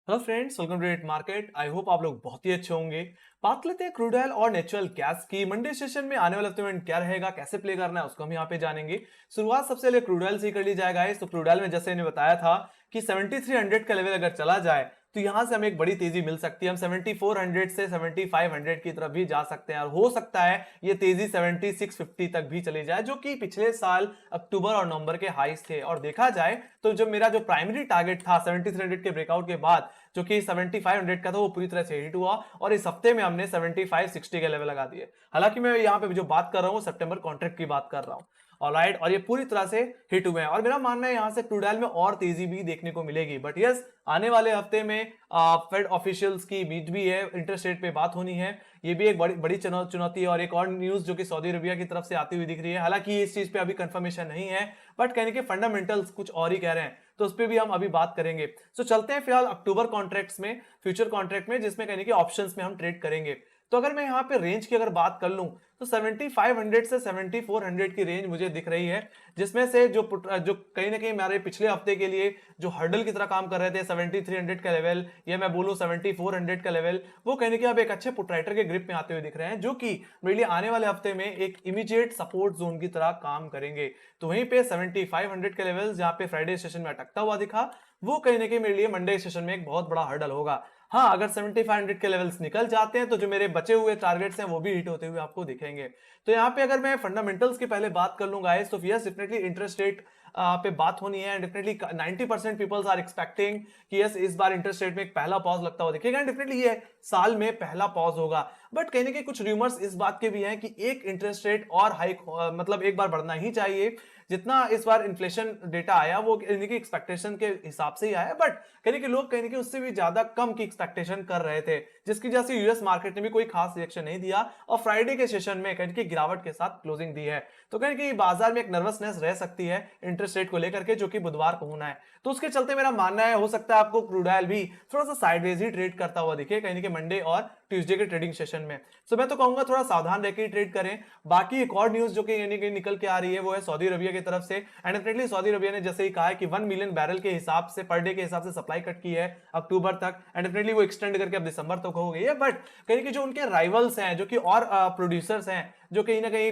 Hello friends, welcome to rate market. I hope आप लोग बहुत ही अच्छे होंगे। बात लेते हैं क्रूड ऑयल और नेचुरल गैस की। मंडे सेशन में आने वाले हफ्ते में क्या रहेगा, कैसे प्ले करना है, उसको हम यहाँ पे जानेंगे। शुरुआत सबसे पहले क्रूड ऑयल से ही कर ली जाएगा। तो क्रूड ऑयल में जैसे मैंने बताया था कि 7300 का लेवल अगर चला जाए तो यहां से हमें एक बड़ी तेजी मिल सकती है। हम 7400 से 7500 की तरफ भी जा सकते हैं और हो सकता है ये तेजी 7650 तक भी चली जाए, जो कि पिछले साल अक्टूबर और नवंबर के हाईस थे। और देखा जाए तो जो मेरा जो प्राइमरी टारगेट था 7300 के ब्रेकआउट के बाद, जो कि 7500 का था, वो पूरी तरह से हिट हुआ और इस हफ्ते में हमने 7560 के लेवल लगा दिए। हालांकि मैं यहाँ पे जो बात कर रहा हूँ सितंबर कॉन्ट्रैक्ट की बात कर रहा हूँ। ऑलराइट, और ये पूरी तरह से हिट हुए हैं और मेरा मानना है यहाँ से क्रूड ऑयल में और तेजी भी देखने को मिलेगी। बट यस, आने वाले हफ्ते में फेड ऑफिशियल्स की मीट भी है, इंटरेस्ट रेट पे बात होनी है। ये भी एक बड़ी बड़ी चुनौती है। और एक और न्यूज जो कि सऊदी अरबिया की तरफ से आती हुई दिख रही है, हालांकि इस चीज पे अभी कंफर्मेशन नहीं है, बट कहने के फंडामेंटल्स कुछ और ही कह रहे हैं, तो उस पर भी हम अभी बात करेंगे। सो चलते हैं फिलहाल अक्टूबर कॉन्ट्रैक्ट्स में, फ्यूचर कॉन्ट्रैक्ट में, जिसमें कहने के ऑप्शंस में हम ट्रेड करेंगे। तो अगर मैं यहाँ पे रेंज की अगर बात कर लूं तो 7500 से 7400 की रेंज मुझे दिख रही है, जिसमें से जो कहीं ना कहीं हमारे पिछले हफ्ते के लिए जो हर्डल की तरह काम कर रहे थे 7300 का लेवल, या मैं बोलूं 7400 का लेवल, वो कहने के अब एक अच्छे पुटराइटर के ग्रिप में आते हुए दिख रहे हैं, जो कि मेरे लिए आने वाले हफ्ते में एक इमीडिएट सपोर्ट जोन की तरह काम करेंगे। तो वहीं पे 7500 के लेवल जहां पे फ्राइडे सेशन में अटकता हुआ दिखा, वो कहीं ना कहीं मेरे लिए मंडे सेशन में एक बहुत बड़ा हर्डल होगा। हाँ, अगर 7500 के लेवल्स निकल जाते हैं तो जो मेरे बचे हुए टारगेट्स हैं वो भी हिट होते हुए आपको दिखेंगे। तो यहाँ पे अगर मैं फंडामेंटल्स की पहले बात कर लूंगा गाइस, तो यस डेफिनेटली इंटरेस्ट रेट पे बात होनी है। डेफिनेटली 90% पीपल्स आर एक्सपेक्टिंग कि यस इस बार इंटरेस्ट रेट में एक पहला पॉज लगता हुआ दिखेगा। डेफिनेटली ये साल में पहला पॉज होगा, बट कहने के कुछ रूमर्स इस बात के भी हैं कि एक इंटरेस्ट रेट और हाइक मतलब एक बार बढ़ना ही चाहिए। जितना इस बार इन्फ्लेशन डेटा आया वो कहने की एक्सपेक्टेशन के हिसाब से ही आया, बट कहने के लोग कहने के उससे भी ज्यादा कम की एक्सपेक्टेशन कर रहे थे, जिसकी वजह से यूएस मार्केट ने भी कोई खास रिएक्शन नहीं दिया और फ्राइडे के सेशन में कहने की गिरावट के साथ क्लोजिंग दी है। तो कहने की बाजार में एक नर्वसनेस रह सकती है इंटरेस्ट रेट को लेकर के, जो कि बुधवार को होना है। तो उसके चलते मेरा मानना है हो सकता है आपको क्रूड ऑयल भी थोड़ा सा साइडवेज ही ट्रेड करता हुआ दिखे कहीं के मंडे और ट्यूसडे के ट्रेडिंग सेशन में। सो मैं तो कहूंगा थोड़ा सावधान रहकर ट्रेड करें। बाकी एक और न्यूज जो कि यानी कि निकल के आ रही है वो है सऊदी अरबिया की तरफ से। एंड डेफिनेटली सऊदी अरबिया ने जैसे ही कहा है कि 1 मिलियन बैरल के हिसाब से पर डे के हिसाब से सप्लाई कट की है अक्टूबर तक, एंड डेफिनेटली वो एक्सटेंड करके अब दिसंबर तक हो गई है। बट कहीं कि जो उनके राइवल्स हैं, जो कि और प्रोड्यूसर्स हैं, जो कहीं ना कहीं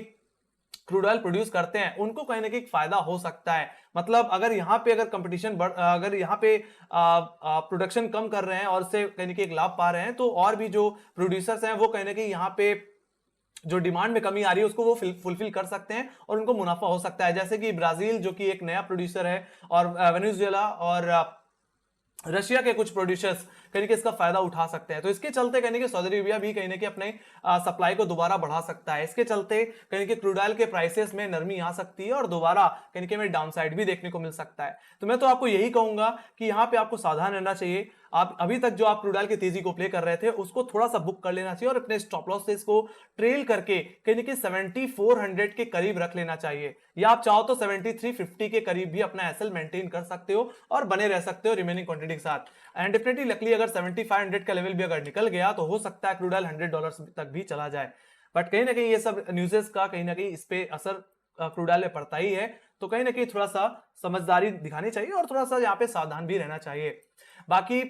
क्रूड ऑयल प्रोड्यूस करते हैं, उनको कहीं ना कहीं फायदा हो सकता है। मतलब अगर यहाँ पे अगर कंपटीशन अगर यहाँ पे प्रोडक्शन कम कर रहे हैं और उससे कहीं ना कहीं एक लाभ पा रहे हैं, तो और भी जो प्रोड्यूसर्स हैं वो कहीं ना कहीं यहाँ पे जो डिमांड में कमी आ रही है उसको वो फुलफिल कर सकते हैं और उनको मुनाफा हो सकता है। जैसे कि ब्राजील जो कि एक नया प्रोड्यूसर है, और वेनेजुएला और रशिया के कुछ प्रोड्यूसर्स कहीं इसका फायदा उठा सकते हैं। तो इसके चलते कहीं कि सऊदी अरबिया भी कहीं अपने सप्लाई को दोबारा बढ़ा सकता है। इसके चलते कहीं क्रूड ऑयल के प्राइसेस में नरमी आ सकती है और दोबारा कहीं में डाउन साइड भी देखने को मिल सकता है। तो मैं तो आपको यही कहूंगा कि यहाँ पे आपको सावधान रहना चाहिए। आप अभी तक जो आप क्रूड ऑयल की तेजी को प्ले कर रहे थे उसको थोड़ा सा बुक कर लेना चाहिए और अपने स्टॉप लॉस से इसको ट्रेल करके कहीं 7400 के करीब रख लेना चाहिए, या आप चाहो तो 7350 के करीब भी अपना एसएल मेंटेन कर सकते हो और बने रह सकते हो रिमेनिंग क्वांटिटी के साथ। एंड डेफिनेटली लकली अगर 7500 का लेवल भी अगर निकल गया तो हो सकता है क्रूड ऑयल $100 तक भी चला जाए। बट कहीं ना कहीं ये सब न्यूज़ेस का कहीं ना कहीं इस पे असर क्रूड ऑयल में पड़ता ही है। तो कहीं ना कहीं थोड़ा सा समझदारी दिखानी चाहिए और थोड़ा सा यहाँ पे सावधान भी रहना चाहिए। बाकी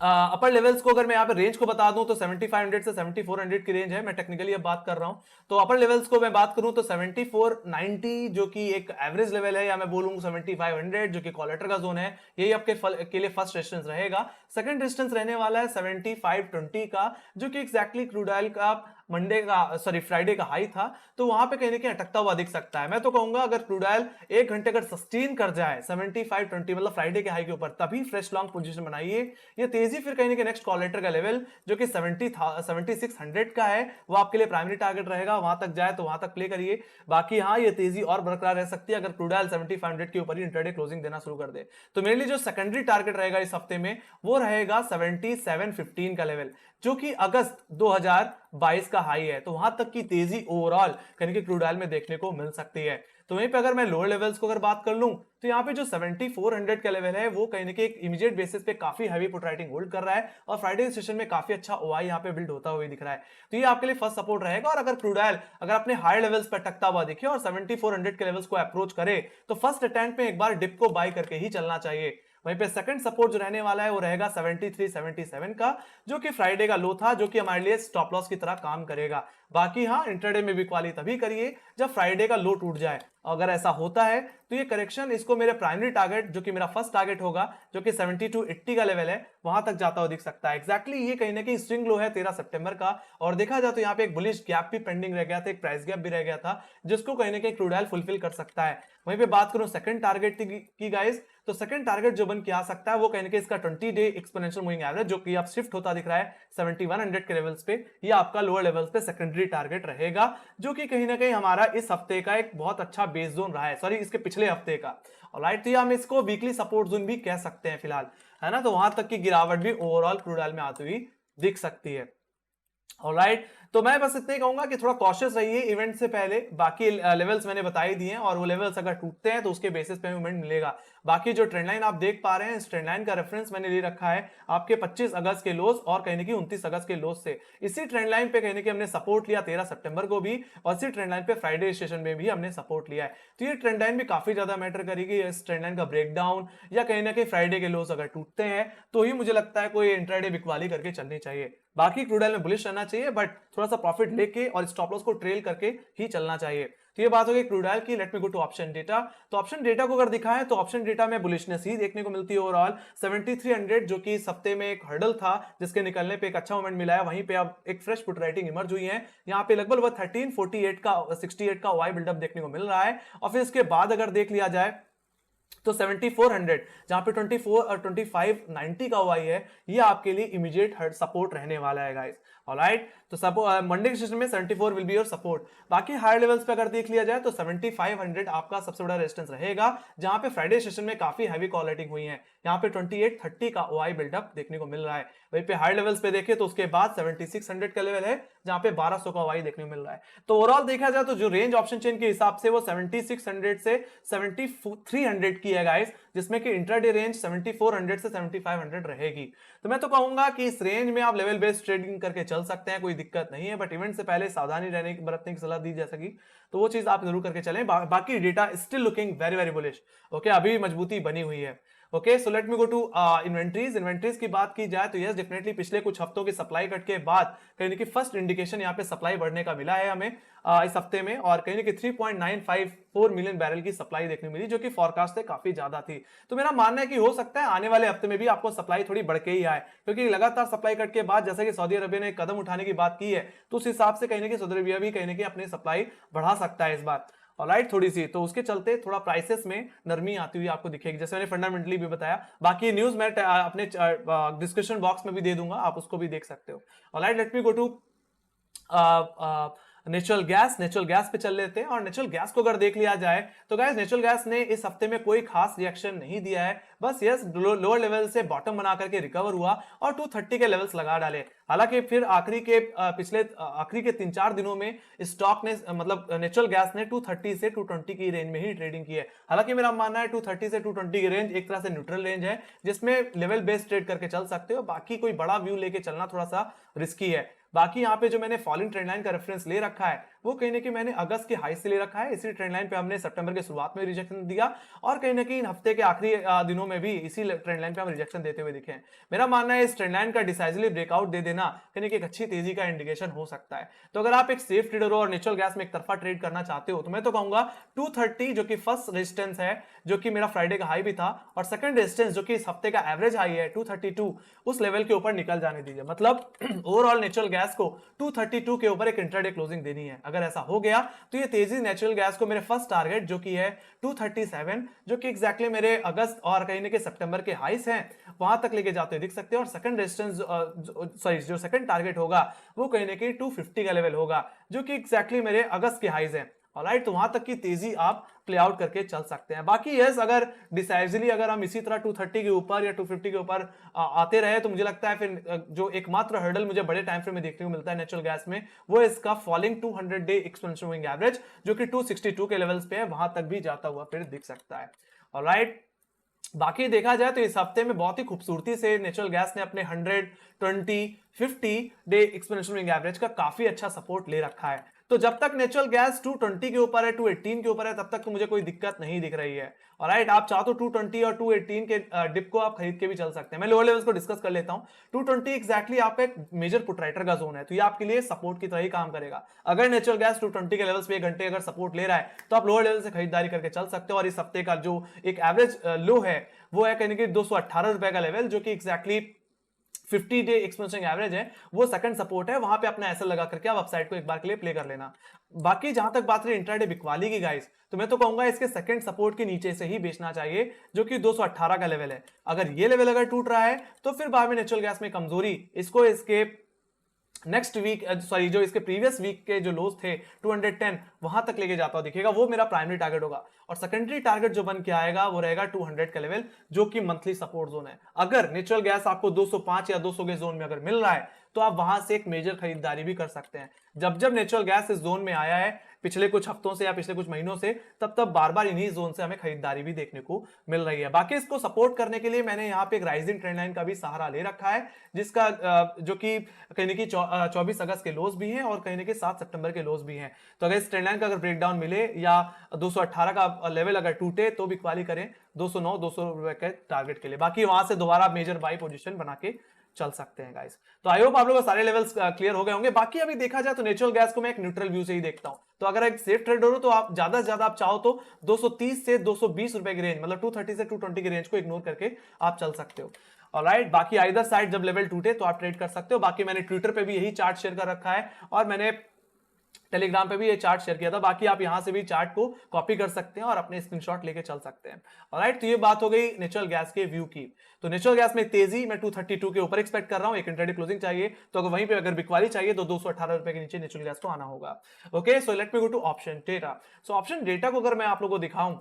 अपर लेवल्स को अगर मैं यहाँ पे रेंज को बता दूं तो 7500 से 7400 की रेंज है। मैं टेक्निकली अब बात कर रहा हूं, तो अपर लेवल्स को मैं बात करूं तो 7490 जो कि एक एवरेज लेवल है, या मैं बोलूं 7500 जो कि कॉलेटर का जोन है, यही आपके के लिए फर्स्ट रेजिस्टेंस रहेगा। सेकंड रेजिस्टेंस रहने वाला है 7520 का, जो कि एग्जैक्टली क्रूड ऑयल का फ्राइडे का हाई था। तो वहां पे कहीं ना कहीं अटकता हुआ दिख सकता है। मैं तो कहूंगा अगर क्रूड ऑयल एक घंटे अगर सस्टेन कर जाए 7520 मतलब फ्राइडे के हाई के ऊपर, तभी फ्रेश लॉन्ग पोजीशन बनाइए। ये तेजी फिर कहीं ना नेक्स्ट कॉलेटर का लेवल जो कि 7600 का है, वो आपके लिए प्राइमरी टारगेट रहेगा। वहां तक जाए तो वहां तक प्ले करिए। बाकी हाँ, ये तेजी और बरकरार रह सकती है अगर क्रूड ऑयल 7500 के ऊपर ही इंटरडे क्लोजिंग देना शुरू कर दे। तो मेरे लिए जो सेकेंडरी टारगेट रहेगा इस हफ्ते में वो रहेगा 7715 का लेवल, जो कि अगस्त 2022 का हाई है। तो वहां तक की तेजी ओवरऑल कहीं कि क्रूड ऑयल में देखने को मिल सकती है। तो वहीं पे अगर मैं लोअर लेवल्स को अगर बात कर लूं तो यहाँ पे जो 7400 का लेवल है वो कहीं ना कहीं एक इमीडिएट बेसिस पे काफी हैवी पुट राइटिंग होल्ड कर रहा है और फ्राइडे सेशन में काफी अच्छा ओआई यहाँ पे बिल्ड होता हुआ दिख रहा है। तो ये आपके लिए फर्स्ट सपोर्ट रहेगा। और अगर क्रूड ऑयल अगर अपने हाई लेवल्स पर टकता हुआ दिखे और 7400 के लेवल्स को अप्रोच करे तो फर्स्ट अटेम्प्ट में एक बार डिप को बाय करके ही चलना चाहिए। वहीं पे सेकंड सपोर्ट जो रहने वाला है वो रहेगा 73-77 का, जो कि फ्राइडे का लो था, जो कि हमारे लिए स्टॉप लॉस की तरह काम करेगा। बाकी हाँ, इंट्राडे में बिक वाली तभी करिए जब फ्राइडे का लो टूट जाए। अगर ऐसा होता है तो ये करेक्शन इसको मेरे प्राइमरी टारगेट, जो कि मेरा फर्स्ट टारगेट होगा, जो कि 7280 का लेवल है, वहां तक जाता हुआ दिख सकता है। एग्जैक्टली ये कहीं ना कहीं स्विंग लो है 13 सितंबर का, और देखा जाए तो यहाँ पे एक बुलिश गैप भी पेंडिंग रह गया था, एक प्राइस गैप भी रह गया था, जिसको कहीं ना कहीं क्रूड ऑयल फुलफिल कर सकता है। वहीं पे बात करूं सेकंड टारगेट की गाइस, तो सेकंड टारगेट जो बन के आ सकता है वो कहीं ना कहीं इसका 20 डे एक्सपोनेंशियल मूविंग एवरेज, जो कि अब शिफ्ट होता दिख रहा है 7100 के लेवल्स पे, ये आपका लोअर लेवल्स पे सेकेंडरी टारगेट रहेगा, जो कि कहीं ना कहीं हमारा इस हफ्ते का एक बहुत अच्छा बेस जोन रहा है, सॉरी इसके पिछले हफ्ते का। ऑलराइट, तो ये हम इसको वीकली सपोर्ट जोन भी कह सकते हैं फिलहाल, है ना। तो वहां तक की गिरावट भी ओवरऑल क्रूड ऑयल में आती हुई दिख सकती है। ऑलराइट, तो मैं बस इतना ही कहूंगा कि थोड़ा कॉशियस रहिए इवेंट से पहले। बाकी लेवल्स मैंने बता ही दिए हैं, और वो लेवल्स अगर टूटते हैं तो उसके बेसिस पे मूवमेंट मिलेगा। बाकी जो ट्रेंड लाइन आप देख पा रहे हैं, इस ट्रेंड लाइन का रेफरेंस मैंने ले रखा है आपके 25 अगस्त के लोस और कहीं ना कहीं 29 अगस्त के लोस से। इसी ट्रेंड लाइन पे कहीं ना कहीं हमने सपोर्ट लिया 13 सितंबर को भी, और इसी ट्रेंड लाइन पे फ्राइडे सेशन में भी हमने सपोर्ट लिया है। तो ये ट्रेंड लाइन भी काफी ज्यादा मैटर करेगी। इस ट्रेंड लाइन का ब्रेकडाउन या कहीं ना कहीं फ्राइडे के लोस अगर टूटते हैं तो ही मुझे लगता है कोई इंट्राडे बिकवाली करके चलनी चाहिए। बाकी क्रूड ऑयल में बुलिश रहना चाहिए, बट थोड़ा सा प्रॉफिट लेके और स्टॉप लॉस को ट्रेल करके ही चलना चाहिए। तो ये बात हो गई क्रूड ऑयल की। Let me go to option data. तो ऑप्शन डेटा को अगर दिखाएं तो ऑप्शन डेटा में बुलिशनेस ही देखने को मिलती है ओवरऑल। 7300 जो कि इस हफ्ते में एक हर्डल था, जिसके निकलने पे एक अच्छा मोमेंट मिला है, वहीं पे अब एक फ्रेश पुट राइटिंग इमर्ज हुई है। यहाँ पे लगभग 1348 का 68 का वाई बिल्डअप देखने को मिल रहा है। और फिर इसके बाद अगर देख लिया जाए तो 7400 जहां पे 24 और 2590 का वाई है, ये आपके लिए इमीडिएट सपोर्ट रहने वाला है गाइस। ऑलराइट, तो सपोर्ट मंडे के सेशन में 74 विल बी योर सपोर्ट। बाकी हायर लेवल्स पे अगर देख लिया जाए तो 7500 आपका सबसे बड़ा रेजिस्टेंस रहेगा, जहां पे फ्राइडे सेशन में काफी हैवी कॉल राइटिंग हुई है। यहाँ पे 2830 का ओआई बिल्डअप देखने को मिल रहा है। वहीं पे हायर लेवल्स पे देखें तो उसके बाद 7600 का लेवल है, जहां पे 1200 का ओआई देखने को मिल रहा है। तो ओवरऑल देखा जाए तो जो रेंज ऑप्शन चेन के हिसाब से वो 7600 से 7300 की है गाइस, जिसमें कि इंट्राडे रेंज 7400 से 7500 रहेगी। तो मैं तो कहूंगा कि इस रेंज में आप लेवल बेस्ड ट्रेडिंग करके चल सकते हैं, कोई दिक्कत नहीं है, बट इवेंट से पहले सावधानी रहने की बरतने की सलाह दी जा सकी, तो वो चीज आप जरूर करके चलें। बाकी data still looking very very bullish. Okay, अभी मजबूती बनी हुई है। Okay, so let me go to inventories की बात की जाए तो यस डेफिनेटली पिछले कुछ हफ्तों के सप्लाई कट के बाद कहीं ना कहीं फर्स्ट इंडिकेशन यहाँ पे सप्लाई बढ़ने का मिला है हमें इस हफ्ते में, और कहीं ना कहीं 3.954 मिलियन बैरल की सप्लाई देखने मिली, जो कि फोरकास्ट से काफी ज्यादा थी। तो मेरा मानना है कि हो सकता है आने वाले हफ्ते में भी आपको सप्लाई थोड़ी बढ़ के ही आए, क्योंकि लगातार सप्लाई कट के बाद जैसे कि सऊदी अरबिया ने कदम उठाने की बात की है, तो उस हिसाब से कहीं ना कहीं सऊदी अरबिया भी कहीं ना कहीं अपनी सप्लाई बढ़ा सकता है इस बार। ऑलराइट, थोड़ी सी तो उसके चलते थोड़ा प्राइसेस में नरमी आती हुई आपको दिखेगी, जैसे मैंने फंडामेंटली भी बताया। बाकी न्यूज मैं अपने डिस्क्रिप्शन बॉक्स में भी दे दूंगा, आप उसको भी देख सकते हो। Alright, let me go to natural gas पे चल लेते हैं। और नेचुरल गैस को अगर देख लिया जाए तो गाइस नेचुरल गैस ने इस हफ्ते में कोई खास रिएक्शन नहीं दिया है, बस यस लोअर लेवल से बॉटम बना करके रिकवर हुआ और 230 के लेवल्स लगा डाले। हालांकि फिर आखिरी के 3-4 दिनों में स्टॉक ने मतलब नेचुरल गैस ने 230 से 220 की रेंज में ही ट्रेडिंग की है। हालांकि मेरा मानना है 230 से 220 की रेंज एक तरह से न्यूट्रल रेंज है, जिसमें लेवल बेस्ड ट्रेड करके चल सकते हो। बाकी कोई बड़ा व्यू लेके चलना थोड़ा सा रिस्की है। बाकी यहाँ पे जो मैंने फॉलिंग ट्रेंड लाइन का रेफरेंस ले रखा है वो कहीं ना कहीं मैंने अगस्त के हाई से ले रखा है। इसी ट्रेंड लाइन पे हमने सितंबर के शुरुआत में रिजेक्शन दिया, और कहीं ना कहीं हफ्ते के आखिरी दिनों में भी इसी ट्रेंड लाइन पे हम रिजेक्शन देते हुए दिखे हैं। मेरा मानना है इस ट्रेंड लाइन का डिसाइसिवली ब्रेकआउट दे देना कहीं ना कहीं एक अच्छी तेजी का इंडिकेशन हो सकता है। तो अगर आप एक सेफ ट्रेडर हो और नेचुरल गैस में एक तरफा ट्रेड करना चाहते हो, तो मैं तो कहूंगा 230 जो कि फर्स्ट रेजिस्टेंस है, जो कि मेरा फ्राइडे का हाई भी था, और सेकंड रेजिस्टेंस जो कि इस हफ्ते का एवरेज हाई है 232, उस लेवल के ऊपर निकल जाने दीजिए। मतलब ओवरऑल नेचुरल गैस को 232 के ऊपर एक इंट्राडे क्लोजिंग देनी है। अगर ऐसा हो गया तो ये तेजी नेचुरल गैस को मेरे फर्स्ट टारगेट जो कि है 237, जो कि एग्जैक्टली मेरे अगस्त और कहीं ना कहीं सितंबर के हाईस हैं, वहां तक लेके जाते हुए दिख सकते हैं। और सेकंड रेजिस्टेंस जो सेकंड टारगेट होगा वो कहीं ना कहीं 250 का लेवल होगा, जो कि एग्जैक्टली मेरे अगस्त के हाईस हैं। ऑलराइट, तो वहां तक की तेजी आप प्ले आउट करके चल सकते हैं। बाकी यस, अगर डिसाइसिवली अगर हम इसी तरह 230 के ऊपर या 250 के ऊपर आते रहे, तो मुझे लगता है फिर जो एकमात्र हर्डल मुझे बड़े टाइम फ्रेम में देखने को मिलता है नेचुरल गैस में, वो इसका falling 200 day exponential moving average, जो कि 262 के लेवल्स पे है, वहां तक भी जाता हुआ फिर दिख सकता है। ऑलराइट, बाकी देखा जाए तो इस हफ्ते में बहुत ही खूबसूरती से नेचुरल गैस ने अपने 100, 20, 50 डे एक्सपोनेंशियल मूविंग एवरेज का काफी अच्छा सपोर्ट ले रखा है। तो जब तक नेचुरल गैस 220 के ऊपर है, 218 के ऊपर है, तब तक तो मुझे कोई दिक्कत नहीं दिख रही है। ऑलराइट, आप चाहो तो 220 और 218 के डिप को आप खरीद के भी चल सकते हैं। मैं लोअर लेवल्स को डिस्कस कर लेता हूं। 220 एक्जैक्टली आपका एक मेजर पुटराइटर का जोन है, तो ये आपके लिए सपोर्ट की तरह ही काम करेगा। अगर नेचुरल गैस 220 के लेवल्स पे 1 घंटे अगर सपोर्ट ले रहा है, तो आप लोअर लेवल से खरीदारी करके चल सकते हो। और इस हफ्ते का जो एक एवरेज लो है वो है कहीं 218 रुपए का लेवल, जो कि एक्जैक्टली 50 डे एक्सपोनेंशियल एवरेज है, वो सेकंड सपोर्ट है। वहां पे अपना एसएल लगा करके आप अपसाइड को एक बार के लिए प्ले कर लेना। बाकी जहां तक बात रही इंट्राडे बिकवाली की गाइस, तो मैं तो कहूंगा इसके सेकंड सपोर्ट के नीचे से ही बेचना चाहिए, जो कि 218 का लेवल है। अगर ये लेवल अगर टूट रहा है तो फिर बाद में नेचुरल गैस में कमजोरी इसको इसके नेक्स्ट वीक सॉरी जो इसके प्रीवियस वीक के जो लोज थे 210 वहां तक लेके जाता हुआ दिखेगा, वो मेरा प्राइमरी टारगेट होगा। और सेकेंडरी टारगेट जो बन के आएगा वो रहेगा 200 का लेवल, जो कि मंथली सपोर्ट जोन है। अगर नेचुरल गैस आपको 205 या 200 के जोन में अगर मिल रहा है, तो आप वहां से एक मेजर खरीदारी भी कर सकते हैं। जब जब नेचुरल गैस इस जोन में आया है पिछले कुछ हफ्तों से या पिछले कुछ महीनों से, तब तब बार बार इन्हीं जोन से हमें खरीदारी भी देखने को मिल रही है। बाकी इसको सपोर्ट करने के लिए मैंने यहाँ पे एक राइजिंग ट्रेंड लाइन का भी सहारा ले रखा है, जिसका जो कि कहीं ना कहीं 24 अगस्त के लोज भी हैं और कहीं ना कहीं 7 सितंबर के लोज भी हैं। तो अगर इस ट्रेंड लाइन का अगर ब्रेकडाउन मिले या 218 का लेवल अगर टूटे तो बिकवाली करें 209 200 रुपए के टारगेट के लिए। बाकी वहां से दोबारा मेजर बाई पोजीशन बना के चल सकते हैं गाइस। तो आई होप आप लोगों को सारे लेवल्स क्लियर हो गए होंगे। बाकी अभी देखा जाए तो नेचुरल गैस को मैं एक न्यूट्रल व्यू से ही देखता हूं। तो अगर एक सेफ ट्रेडर हो तो आप ज्यादा से ज्यादा आप चाहो तो 230 से 220 रुपए की रेंज, मतलब 230 से 220 की रेंज को इग्नोर करके आप चल सकते हो। ऑलराइट, बाकी आइदर साइड जब लेवल टूटे तो आप ट्रेड कर सकते हो। बाकी मैंने ट्विटर पे भी यही चार्ट शेयर कर रखा है और मैंने टेलीग्राम पे भी ये चार्ट शेयर किया था। बाकी आप यहां से भी चार्ट को कॉपी कर सकते हैं और अपने स्क्रीनशॉट लेके चल सकते हैं। ऑलराइट, तो ये बात हो गई नेचुरल गैस के व्यू की। तो नेचुरल गैस में तेजी मैं 232 के ऊपर एक्सपेक्ट कर रहा हूं, एक इंट्राडे क्लोजिंग चाहिए। तो अगर वहीं पे अगर बिकवाली चाहिए तो 218 रुपए के नीचे नेचुरल गैस को आना होगा। Okay, so let me go to option data. So option data को अगर मैं आप लोगों को दिखाऊं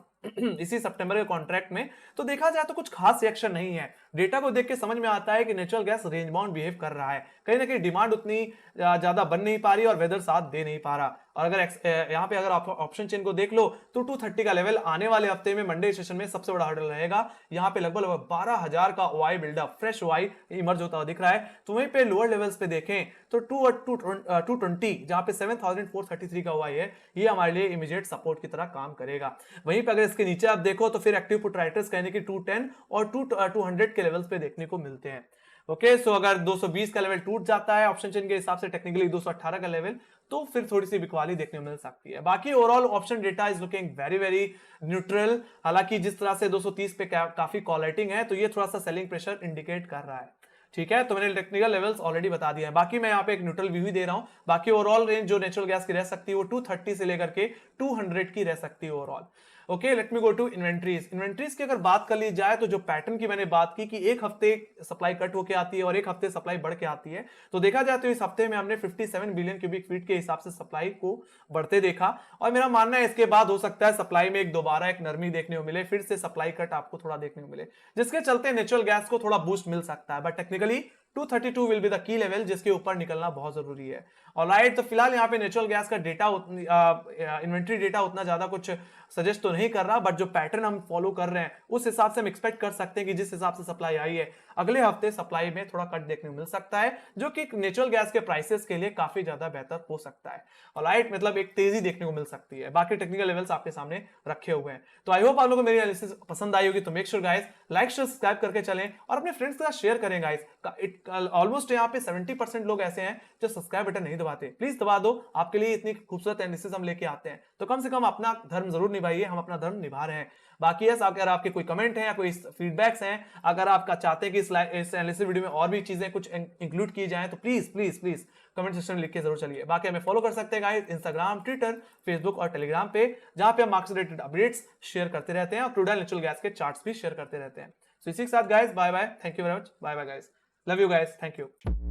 इसी सितंबर के कॉन्ट्रैक्ट में, तो देखा जाए तो कुछ खास रिएक्शन नहीं है। डेटा को देख के समझ में आता है कि natural gas range bound behave कर रहा है। कहीं ना कहीं डिमांड उतनी ज्यादा बन नहीं पा रही और वेदर साथ दे नहीं पा रहा। और अगर यहाँ पे अगर आप ऑप्शन चेन को देख लो तो 230 का लेवल आने वाले हफ्ते में मंडे सेशन में सबसे बड़ा हर्डल रहेगा। यहाँ पे लगभग 12,000 का OI buildup, fresh OI emerge होता हुआ दिख रहा है। तो वहीं पे लोअर लेवल्स पे देखें तो 220 जहां पे 7,433 का ओआई है, ये हमारे लिए इमीडिएट सपोर्ट की तरह काम करेगा। वहीं पे अगर इसके नीचे आप देखो तो फिर एक्टिव पुट राइटर्स कहने की 210 और 200 के लेवल्स पे देखने को मिलते हैं। ओके, सो अगर 220 का लेवल टूट जाता है ऑप्शन चेन के हिसाब से, टेक्निकली 218 का लेवल, तो फिर थोड़ी सी बिकवाली देखने को मिल सकती है। बाकी overall option data is looking very very neutral. हालांकि जिस तरह से 230 पे काफी कॉलेटिंग है, तो ये थोड़ा सा सेलिंग प्रेशर इंडिकेट कर रहा है। ठीक है, तो मैंने टेक्निकल लेवल्स ऑलरेडी बता दिए हैं। बाकी मैं यहाँ पे एक न्यूट्रल व्यू ही दे रहा हूं। बाकी ओवरऑल रेंज जो नेचुरल गैस की रह सकती है वो 230 से लेकर के 200 की रह सकती है overall. Okay, let me go to inventories. Inventories की अगर बात कर ली जाए तो जो पैटर्न की मैंने बात की कि एक हफ्ते सप्लाई कट होकर आती है और एक हफ्ते सप्लाई बढ़ के आती है, तो देखा जाए तो इस हफ्ते में हमने 57 बिलियन क्यूबिक फीट के हिसाब से सप्लाई को बढ़ते देखा। और मेरा मानना है इसके बाद हो सकता है सप्लाई में दोबारा एक नरमी देखने को मिले, फिर से सप्लाई कट आपको थोड़ा देखने को मिले, जिसके चलते नेचुरल गैस को थोड़ा बूस्ट मिल सकता है। But technically 232 will be the key level, जिसके ऊपर निकलना बहुत जरूरी है। ऑलराइट, तो फिलहाल यहाँ पे नेचुरल गैस का डेटा इन्वेंट्री डेटा उतना ज्यादा कुछ सजेस्ट तो नहीं कर रहा, बट जो पैटर्न हम फॉलो कर रहे हैं उस हिसाब से हम एक्सपेक्ट कर सकते हैं कि जिस हिसाब से सप्लाई आई है अगले हफ्ते सप्लाई में थोड़ा कट देखने को मिल सकता है, जो कि नेचुरल गैस के प्राइसेस के लिए काफी ज्यादा बेहतर हो सकता है। ऑलराइट, मतलब एक तेजी देखने को मिल सकती है। बाकी टेक्निकल लेवल्स आपके सामने रखे हुए हैं। तो आई होप आप लोगों को मेरी एनालिसिस पसंद आई होगी। तो make sure guys like share subscribe करके चलें और अपने फ्रेंड्स के साथ शेयर करें गाइस। ऑलमोस्ट यहाँ पे 70% लोग ऐसे हैं जो सब्सक्राइब बटन नहीं दबाते, प्लीज दबा दो। आपके लिए इतनी खूबसूरत एनालिसिस हम लेके आते हैं, तो कम से कम अपना धर्म जरूर निभाइए, हम अपना धर्म निभा रहे हैं। बाकी यस, अगर आपके कोई कमेंट हैं या कोई फीडबैक्स हैं, अगर आपका चाहते हैं कि इस एनालिसिस वीडियो में और भी चीजें कुछ इंक्लूड की जाए, तो please please please comment section में लिख के जरूर चलिए। बाकी हमें फॉलो कर सकते हैं गाइस इंस्टाग्राम, ट्विटर, फेसबुक और टेलीग्राम पे, जहां पे हम मार्केट रिलेटेड अपडेट्स शेयर करते रहते हैं और क्रूड ऑयल नेचुरल गैस के चार्ट्स भी शेयर करते रहते हैं। सो इसी के साथ guys bye bye, thank you very much, bye bye guys, love you guys, thank you.